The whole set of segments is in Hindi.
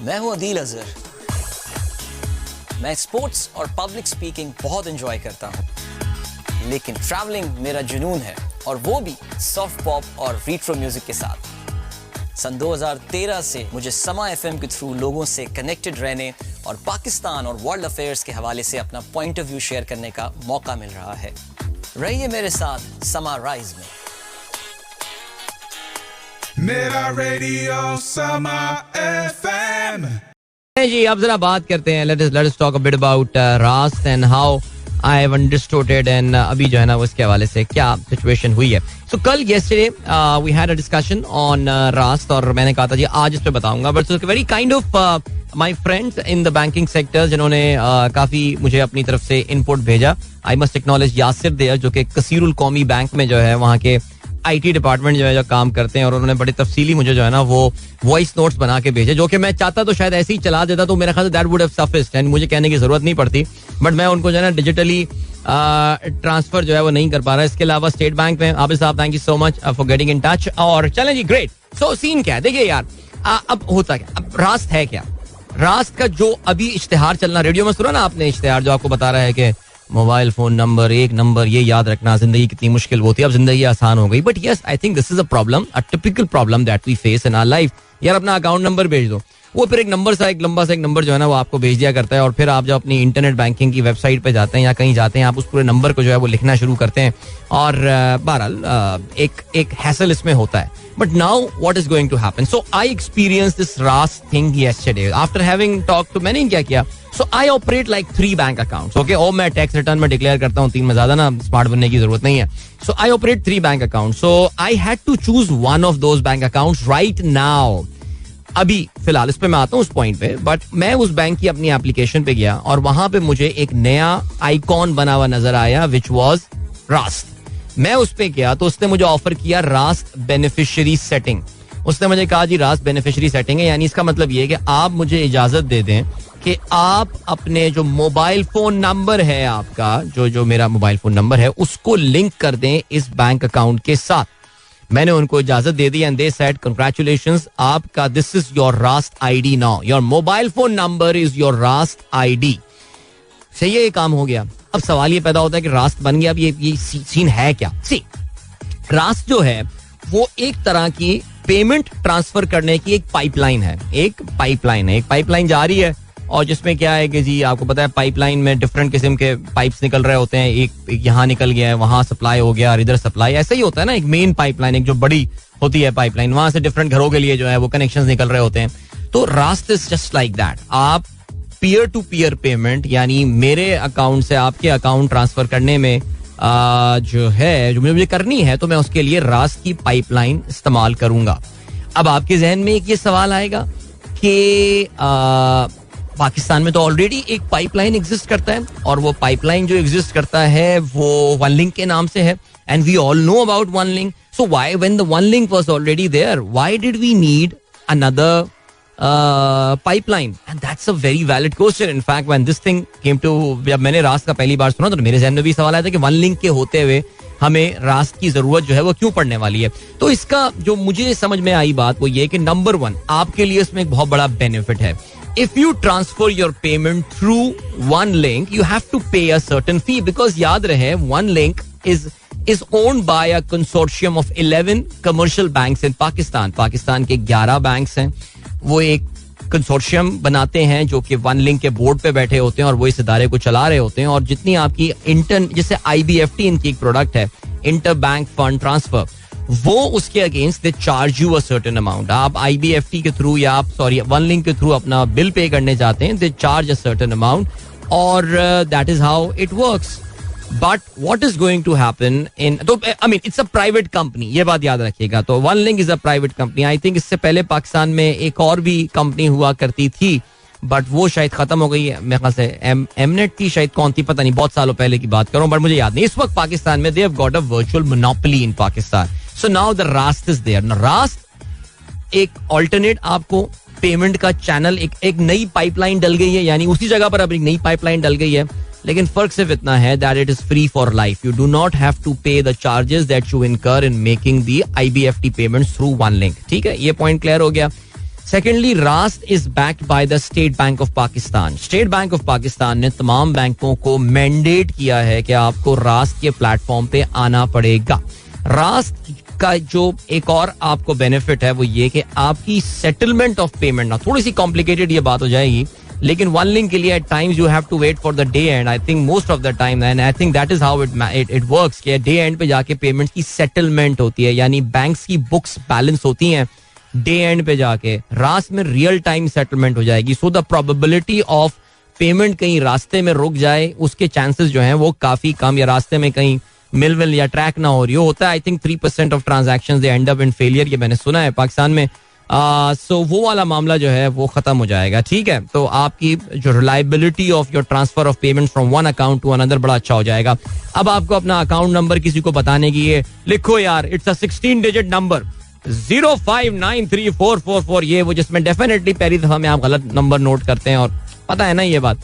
मैं हूं अदील अजहर। मैं स्पोर्ट्स और पब्लिक स्पीकिंग बहुत एंजॉय करता हूं, लेकिन ट्रैवलिंग मेरा जुनून है, और वो भी सॉफ्ट पॉप और रिट्रो म्यूजिक के साथ। सन 2013 से मुझे समा एफएम के थ्रू लोगों से कनेक्टेड रहने और पाकिस्तान और वर्ल्ड अफेयर्स के हवाले से अपना पॉइंट ऑफ व्यू शेयर करने का मौका मिल रहा है। रहिए मेरे साथ समा राइज में। मेरा रेडियो समा एफएम। जी, अब जरा बात करते हैं, let us talk a bit about रास्त and how I have understood it, and अभी जो है ना उसके हवाले से क्या सिचुएशन हुई है। So कल yesterday we had a discussion on रास्त, और मैंने कहा था जी आज इस पे बताऊंगा, but it's very kind of my friends in the banking sector जिन्होंने काफी मुझे अपनी तरफ से इनपुट भेजा। I must acknowledge Yasir there, जो कि कसीरुल कौमी बैंक में जो है वहाँ के आईटी डिपार्टमेंट जो है जो काम करते हैं, और उन्होंने बड़ी तफसीली मुझे जो है ना वो वॉइस नोट्स बना के भेजे, जो कि मैं चाहता तो शायद ऐसे ही चला देता, तो मेरा ख्याल से that would have sufficed and मुझे कहने की जरूरत नहीं पड़ती, बट मैं उनको जो है ना डिजिटली ट्रांसफर जो है वो नहीं कर पा रहा। इसके अलावा स्टेट बैंक में आबिद साहब, thank you so much for getting in touch. और चलें जी, ग्रेट। सो सीन क्या है, देखिए यार, अब होता क्या, अब रास्त है क्या, रास्त का जो अभी इश्तेहार चलना, रेडियो में सुना ना आपने इश्तेहार जो आपको बता रहा है कि मोबाइल फोन नंबर, एक नंबर, ये याद रखना, जिंदगी कितनी मुश्किल होती है, अब जिंदगी आसान हो गई। But yes, I think this is a problem, a typical problem that we face in our life. यार अपना अकाउंट नंबर भेज दो, वो फिर एक नंबर सा, एक लंबा सा एक नंबर जो है ना वो आपको भेज दिया करता है, और फिर आप जब अपनी इंटरनेट बैंकिंग की वेबसाइट पे जाते हैं या कहीं जाते हैं, आप उस पूरे नंबर को जो है वो लिखना शुरू करते हैं, और बहरहाल एक हैसल इसमें होता है। But now what is going to happen? So I experienced this Rast thing yesterday after having talked to मैंने क्या किया, so I operate like 3 bank accounts, okay? और मैं टैक्स रिटर्न में डिक्लेयर करता हूँ 3 में, ज्यादा ना स्मार्ट बनने की जरूरत नहीं है। So I operate 3 bank accounts, so I had to choose one of those bank accounts right now. अभी फिलहाल इस पे मैं आता हूँ उस पॉइंट पे, बट मैं उस बैंक की अपनी एप्लीकेशन पे गया और वहां पे मुझे एक नया आइकॉन बना हुआ नजर आया, विच वॉज रास्त। मैं उस पे गया तो उसने मुझे ऑफर किया रास्त बेनिफिशियरी सेटिंग। उसने मुझे कहा जी रास्त बेनिफिशियरी सेटिंग है, यानी इसका मतलब ये है कि आप मुझे इजाजत दे दें कि आप अपने जो मोबाइल फोन नंबर है आपका, जो मेरा मोबाइल फोन नंबर है, उसको लिंक कर दें इस बैंक अकाउंट के साथ। मैंने उनको इजाजत दे दी एंड दे सेड कांग्रेचुलेशंस, आपका दिस इज योर रास्त ID now, your mobile phone number is your रास्त आईडी। सही है, ये काम हो गया। अब सवाल ये पैदा होता है कि रास्त बन गया, अब ये सीन है क्या? सी, रास्त जो है वो एक तरह की पेमेंट ट्रांसफर करने की एक पाइपलाइन है, एक पाइपलाइन जा रही है, और जिसमें क्या है कि जी आपको पता है पाइपलाइन में डिफरेंट किस्म के पाइप्स निकल रहे होते हैं, एक यहाँ निकल गया है, वहां सप्लाई हो गया और इधर सप्लाई, ऐसा ही होता है ना। एक मेन पाइपलाइन, एक जो बड़ी होती है पाइपलाइन, वहां से डिफरेंट घरों के लिए जो है वो कनेक्शंस निकल रहे होते हैं। तो रास्त इज जस्ट लाइक दैट। आप पीयर टू पीयर पेमेंट, यानी मेरे अकाउंट से आपके अकाउंट ट्रांसफर करने में जो मुझे करनी है, तो मैं उसके लिए रास्त की पाइपलाइन इस्तेमाल करूंगा। अब आपके जहन में एक ये सवाल आएगा कि पाकिस्तान में तो ऑलरेडी एक पाइपलाइन एग्जिस्ट करता है, और वो पाइपलाइन जो एग्जिस्ट करता है वो वन लिंक के नाम से है, and we all know about one link. So why when the one link was already there, why did we need another pipeline? And that's a very valid question. In fact when this thing came to, जब मैंने रास्त का पहली बार सुना तो मेरे जहन में भी सवाल आया था कि वन लिंक के होते हुए हमें रास्त की जरूरत जो है वो क्यों पड़ने वाली है। तो इसका जो मुझे समझ में आई बात वो ये कि नंबर 1, आपके लिए इसमें एक बहुत बड़ा बेनिफिट है। If you transfer your payment through one link, you have to pay a certain fee, because याद रहे one link is owned by a consortium of 11 commercial banks in Pakistan. Pakistan के 11 बैंक्स हैं, वो एक कंसोर्शियम बनाते हैं जो कि वन लिंक के बोर्ड पे बैठे होते हैं और वो इस इदारे को चला रहे होते हैं, और जितनी आपकी जैसे IBFT इनकी एक प्रोडक्ट है, इंटर बैंक फंड ट्रांसफर, वो उसके against they charge you a certain amount. आप IBFT के थ्रू या आप वन लिंक के थ्रू अपना बिल पे करने जाते हैं, they charge a certain amount, और that is how it works. But what is going to happen in, तो I mean it's a private company, ये बात याद रखिएगा। तो one link is a private company. I think इससे पहले पाकिस्तान में एक और भी कंपनी हुआ करती थी, बट वो शायद खत्म हो गई है, मेरे ख्याल से एमनेट थी शायद, कौन थी पता नहीं, बहुत सालों पहले की बात करूं, बट मुझे याद नहीं। इस वक्त पाकिस्तान में they have got a virtual monopoly in Pakistan. So now the रास्त इज देयर। रास्त एक ऑल्टरनेट आपको पेमेंट का चैनल, एक नई पाइपलाइन डल गई है, यानी उसी जगह पर अब एक नई पाइपलाइन डल गई है, लेकिन फर्क सिर्फ इतना है that it is free for life. You do not have to pay the charges that you incur in making the IBFT payments through one link. ठीक है, ये पॉइंट क्लियर हो गया। Secondly, Raast is backed by the State Bank of Pakistan. State Bank of Pakistan ने तमाम बैंकों को मैंडेट किया है कि आपको रास्त के प्लेटफॉर्म पे आना पड़ेगा. रास्त का जो एक और आपको बेनिफिट है वो ये कि आपकी सेटलमेंट ऑफ पेमेंट, ना थोड़ी सी कॉम्प्लिकेटेड ये बात हो जाएगी, लेकिन वन लिंक के लिए at times you have to wait for the day end. I think most of the time, and I think that is how it works, कि डे एंड पे जाके पेमेंट की सेटलमेंट होती है, यानी बैंक्स की बुक्स बैलेंस होती हैं डे एंड पे जाके. रास्त में रियल टाइम सेटलमेंट हो जाएगी. So the probability of payment कहीं रास्ते में रुक जाए उसके चांसेस जो हैं वो काफी कम, या रास्ते में कहीं मिल या ट्रैक ना हो रही होता है. I think 3% of transactions they and up in failure, ये मैंने सुना है पाकिस्तान में. सो वो वाला मामला जो है वो खत्म हो जाएगा. ठीक है, तो आपकी जो reliability of your transfer of payment from one account to another बड़ा अच्छा हो जाएगा. अब आपको अपना अकाउंट नंबर किसी को बताने की ये लिखो यार, इट्स अ 16 डिजिट नंबर 05934444, ये वो जिसमें डेफिनेटली पहली दफा में आप गलत नंबर नोट करते हैं, और पता है ना ये बात.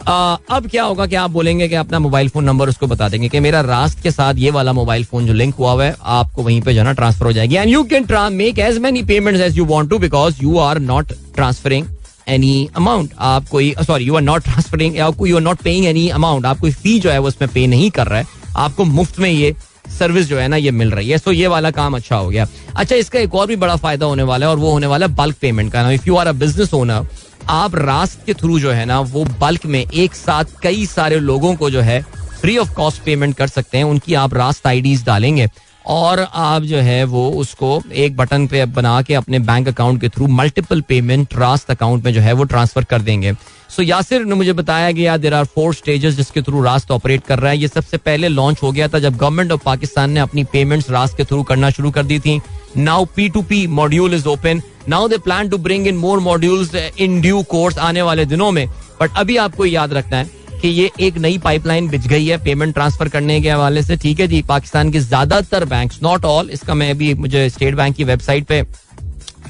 अब क्या होगा कि आप बोलेंगे कि अपना मोबाइल फोन नंबर उसको बता देंगे कि मेरा रास्त के साथ ये वाला मोबाइल फोन जो लिंक हुआ हुआ है, आपको वहीं पे जो है ना ट्रांसफर हो जाएगी. And you can make as many payments as you want to, because you are not transferring any amount. आप कोई you are not transferring, you are not paying any amount. आप कोई फी जो है वो उसमें पे नहीं कर रहा है, आपको मुफ्त में ये सर्विस जो है ना ये मिल रही है. सो ये वाला काम अच्छा हो गया. अच्छा, इसका एक और भी बड़ा फायदा होने वाला है, और वो होने वाला है बल्क पेमेंट का. If you are a business owner, आप रास्त के थ्रू जो है ना वो बल्क में एक साथ कई सारे लोगों को जो है फ्री ऑफ कॉस्ट पेमेंट कर सकते हैं. उनकी आप रास्त आईडीज डालेंगे और आप जो है वो उसको एक बटन पे बना के अपने बैंक अकाउंट के थ्रू मल्टीपल पेमेंट रास्त अकाउंट में जो है वो ट्रांसफर कर देंगे. सो यासिर ने मुझे बताया गया देयर आर 4 स्टेजेस जिसके थ्रू रास्त ऑपरेट कर रहा है. ये सबसे पहले लॉन्च हो गया था जब गवर्नमेंट ऑफ पाकिस्तान ने अपनी पेमेंट्स रास्त के थ्रू करना शुरू कर दी थी. Now P2P module is open. Now they plan to bring in more modules in due course आने वाले दिनों में. बट अभी आपको याद रखना है कि ये एक नई पाइपलाइन बिछ गई है पेमेंट ट्रांसफर करने के हवाले से. ठीक है जी, पाकिस्तान के ज्यादातर बैंक्स, नॉट ऑल, इसका मैं अभी मुझे स्टेट बैंक की वेबसाइट पे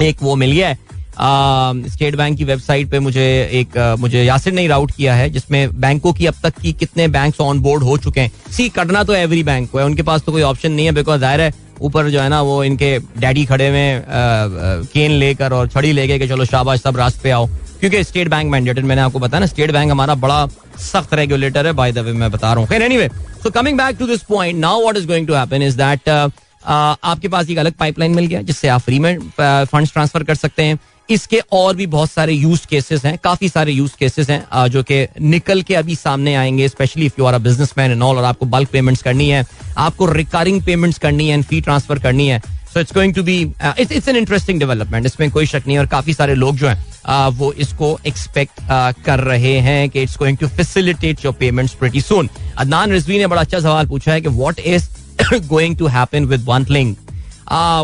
एक वो मिल गया है. स्टेट बैंक की वेबसाइट पे मुझे यासिर ने राउट किया है जिसमें बैंकों की अब तक की कितने बैंक्स ऑन बोर्ड हो चुके हैं. सी, करना तो एवरी बैंक को है, उनके पास तो कोई ऑप्शन नहीं है, बिकॉज जाहिर है ऊपर जो है ना वो इनके डैडी खड़े में केन लेकर और छड़ी लेके कि चलो शाबाश सब रास्ते पे आओ, क्योंकि स्टेट बैंक मैंडेटेड. मैंने आपको बताया ना, स्टेट बैंक हमारा बड़ा सख्त रेगुलेटर है, बाय द वे मैं बता रहा हूँ. Anyway, so coming back to this point, now what is going to happen is that आपके पास एक अलग पाइपलाइन मिल गया जिससे आप फ्री में फंड्स ट्रांसफर कर सकते हैं. इसके और भी बहुत सारे यूज केसेस हैं, काफी सारे यूज केसेस हैं जो कि निकल के अभी सामने आएंगे, specially if you are a businessman and all, और आपको बल्क पेमेंट्स करनी है, आपको रिकरिंग पेमेंट्स करनी है एंड फी ट्रांसफर करनी है. So it's going to be it's an interesting development, इसमें कोई शक नहीं. और काफी सारे लोग जो हैं वो इसको एक्सपेक्ट कर रहे हैं कि it's going to facilitate your payments pretty soon. Adnan Rizvi ने बड़ा अच्छा सवाल पूछा है कि what is going to happen with one link.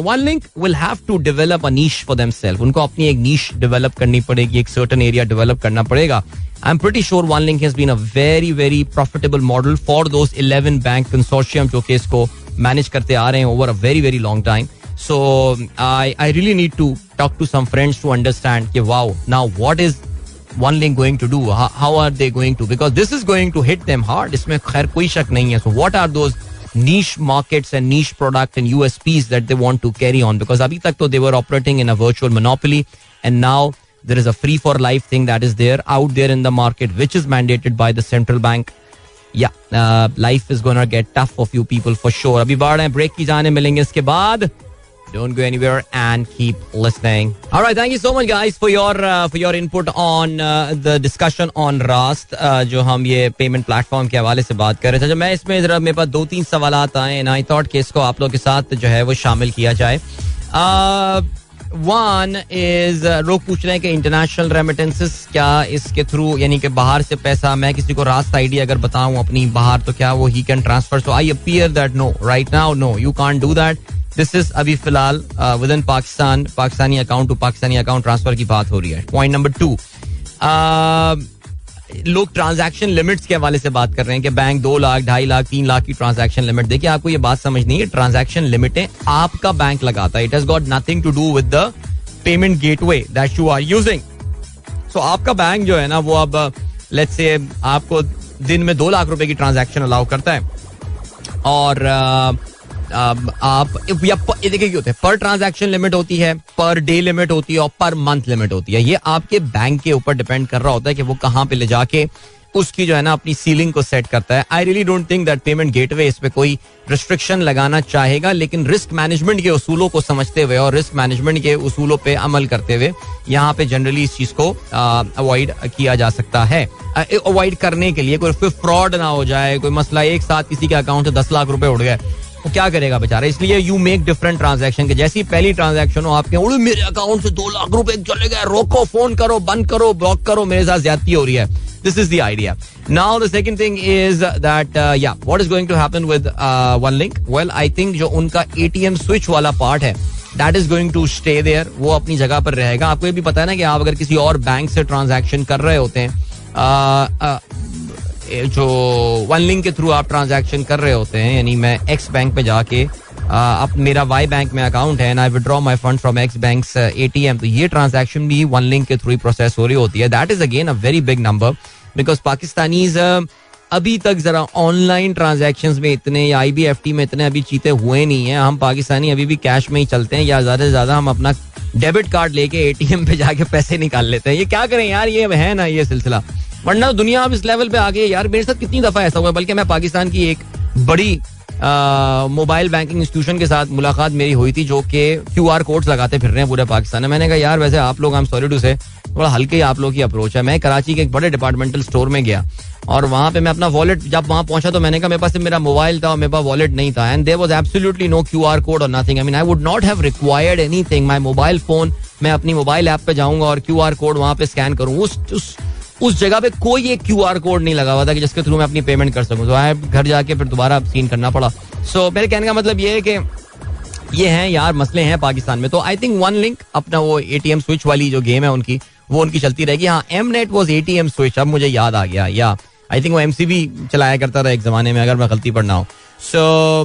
One Link will have to develop a niche for themselves. उनको अपनी एक niche develop करनी पड़ेगी, एक certain area develop करना पड़ेगा. I'm pretty sure One Link has been a very very profitable model for those 11 bank consortium जो कि इसको manage करते आ रहे हैं over a very very long time. So I really need to talk to some friends to understand कि wow, now what is One Link going to do? How are they going to? Because this is going to hit them hard. इसमें खैर कोई शक नहीं है. So what are those niche markets and niche product and USPs that they want to carry on? Because abhi tak to they were operating in a virtual monopoly, and now there is a free for life thing that is there out there in the market, which is mandated by the central bank. Life is gonna get tough for few people for sure. Abhi baad hai break ki jaane milenge iske baad. Don't go anywhere and keep listening. All right, thank you so much guys for your input on the discussion on Rast, जो हम ये पेमेंट प्लेटफॉर्म के हवाले से बात कर रहे थे. जब मैं इसमें जरा मेरे पास 2-3 सवालात आए and I thought कि इसको आप लोग के साथ जो है वो शामिल किया जाए. वन इज लोग पूछ रहे हैं कि इंटरनेशनल रेमिटेंसेस क्या इसके थ्रू, यानी कि बाहर से पैसा, मैं किसी को रास्त आईडी अगर बताऊं अपनी बाहर, तो क्या वो ही can transfer? So I appear that no, right now no, you can't do that. This is अभी फिलहाल within Pakistan, Pakistani account to Pakistani account transfer की बात हो रही है. पॉइंट नंबर 2, लोग ट्रांजैक्शन लिमिट्स के हवाले से बात कर रहे हैं कि बैंक 2 लाख, 2.5 लाख, 3 लाख की ट्रांजैक्शन लिमिट. देखिए, आपको ये बात समझनी है, ट्रांजैक्शन लिमिटें आपका बैंक लगाता है. It has got nothing to do with the payment gateway that you are using. So आपका बैंक जो है ना वो अब लेट्स से आपको दिन में 2 लाख रुपए की ट्रांजैक्शन अलाउ करता है, और आप या देखिए क्या होता है, पर ट्रांजैक्शन लिमिट होती है, पर डे लिमिट होती है और पर मंथ लिमिट होती है. ये आपके बैंक के ऊपर डिपेंड कर रहा होता है कि वो कहाँ पे ले जाके उसकी जो है ना अपनी सीलिंग को सेट करता है. I really don't think that payment gateway इस पे कोई रिस्ट्रिक्शन लगाना चाहेगा, लेकिन रिस्क मैनेजमेंट के उसूलों को समझते हुए और रिस्क मैनेजमेंट के उसूलों पे अमल करते हुए यहाँ पे जनरली इस चीज को अवॉइड किया जा सकता है. अवॉइड करने के लिए कोई फ्रॉड ना हो जाए, कोई मसला एक साथ किसी के अकाउंट से 10 लाख रुपए उड़ गए, वो क्या करेगा बेचारा. इसलिए यू मेक डिफरेंट ट्रांजैक्शन के. जैसी पहली ट्रांजैक्शन हो आपके मेरे अकाउंट से 2 लाख रुपए चले गए, रोको, फोन करो, बंद करो, ब्लॉक करो, मेरे साथ ज्यादती हो रही है. This is the idea. Now the second thing is that what is going to happen with OneLink? Well, I think जो उनका ATM switch वाला part है, that is going to stay there. वो अपनी जगह पर रहेगा. आपको ये भी पता है ना कि आप अगर किसी और बैंक से ट्रांजैक्शन कर रहे होते हैं, जो OneLink के थ्रू आप ट्रांजैक्शन कर रहे होते हैं, यानी मैं X बैंक पे जाके अब मेरा Y बैंक में अकाउंट है, आई withdraw my fund from X banks ATM, तो ये ट्रांजैक्शन भी OneLink के थ्रू ही प्रोसेस हो रही होती है. That is again a very big number because Pakistanis अभी तक जरा ऑनलाइन ट्रांजैक्शंस में इतने या IBFT में इतने अभी चीते हुए नहीं है. हम पाकिस्तानी अभी भी कैश में ही चलते हैं या ज्यादा से ज्यादा हम अपना डेबिट कार्ड लेके ATM पे जाके पैसे निकाल लेते हैं. ये क्या करें यार, ये है ना ये सिलसिला, वरना दुनिया अब इस लेवल पे आ गई है यार. मेरे साथ कितनी दफा ऐसा हुआ है, बल्कि मैं पाकिस्तान की एक बड़ी मोबाइल बैंकिंग इंस्टीट्यूशन के साथ मुलाकात मेरी हुई थी जो कि QR कोड्स लगाते फिर रहे हैं पूरे पाकिस्तान में. मैंने कहा यार वैसे आप लोग, आई एम सॉरी टू से, थोड़ा हल्के आप लोग की अप्रोच है. मैं कराची के एक बड़े डिपार्टमेंटल स्टोर में गया और वहां पे मैं अपना वॉलेट जब वहां पहुंचा तो मैंने कहा मेरे पास मेरा मोबाइल था और मेरे पास वॉलेट नहीं था, and there was absolutely no QR code और nothing. I mean I would not have required anything. My mobile phone, मैं अपनी मोबाइल ऐप पे जाऊंगा और QR कोड वहां पे स्कैन करूँ. उस जगह पे कोई एक QR कोड नहीं लगा हुआ था कि जिसके थ्रू मैं अपनी पेमेंट कर सकूं. तो आए घर जाके फिर दोबारा सीन करना पड़ा. सो मेरे कहने का मतलब ये है कि ये हैं यार मसले हैं पाकिस्तान में. तो आई थिंक OneLink अपना वो ATM स्विच वाली जो गेम है उनकी, वो उनकी चलती रहेगी. हाँ, Mnet वाज ATM स्विच, अब मुझे याद आ गया. या आई थिंक वो MCB चलाया करता था एक जमाने में, अगर मैं गलती पर ना हूँ. सो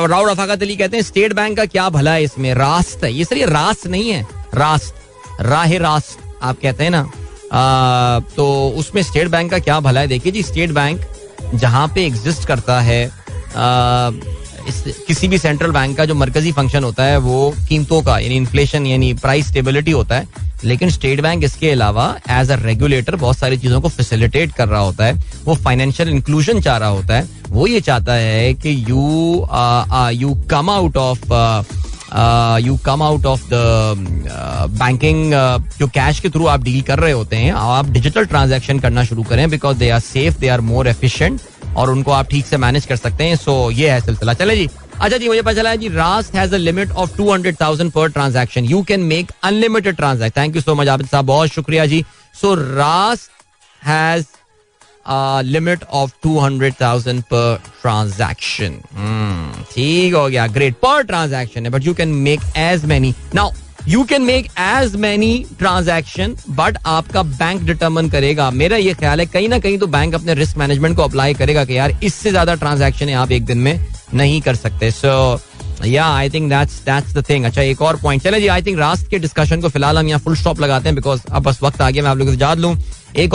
राव रफाकत अली कहते हैं स्टेट बैंक का क्या भला है इसमें, रास्त है ये. सर ये रास्त नहीं है, रास्त, राह रास्त आप कहते हैं ना. तो उसमें स्टेट बैंक का क्या भला है. देखिए जी, स्टेट बैंक जहां पे एग्जिस्ट करता है, किसी भी सेंट्रल बैंक का जो मरकजी फंक्शन होता है वो कीमतों का यानी इन्फ्लेशन यानी प्राइस स्टेबिलिटी होता है. लेकिन स्टेट बैंक इसके अलावा एज अ रेगुलेटर बहुत सारी चीजों को फैसिलिटेट कर रहा होता है. वो फाइनेंशियल इंक्लूजन चाह रहा होता है. वो ये चाहता है कि you come out of the banking, जो कैश के थ्रू आप डील कर रहे होते हैं, आप डिजिटल ट्रांजैक्शन करना शुरू करें because they are safe, they are more efficient और उनको आप ठीक से मैनेज कर सकते हैं. सो ये है सिलसिला. चले जी. अच्छा जी, मुझे पता चला है जी, रास्त हैज अ लिमिट ऑफ 200,000 पर transaction. You can make unlimited transaction. Thank you so much Abid साहब, बहुत शुक्रिया जी. सो रास्त हैज लिमिट ऑफ 200,000 पर ट्रांजैक्शन. ठीक हो गया, ग्रेट. पर ट्रांजैक्शन है, but you can make as many. Now you can make as many transaction, but आपका बैंक डिटर्मिन करेगा. मेरा ये ख्याल है कहीं ना कहीं तो बैंक अपने रिस्क मैनेजमेंट को अप्लाई करेगा कि यार इससे ज्यादा ट्रांजैक्शन आप एक दिन में नहीं कर सकते. सो या I think that's the thing. अच्छा, एक और पॉइंट. चले जी, आई थिंक रास्त के डिस्कशन को फिलहाल हम यहाँ फुल स्टॉप लगाते हैं बिकॉज अब बस वक्त आ गया. मैं आप लोगों से याद लूं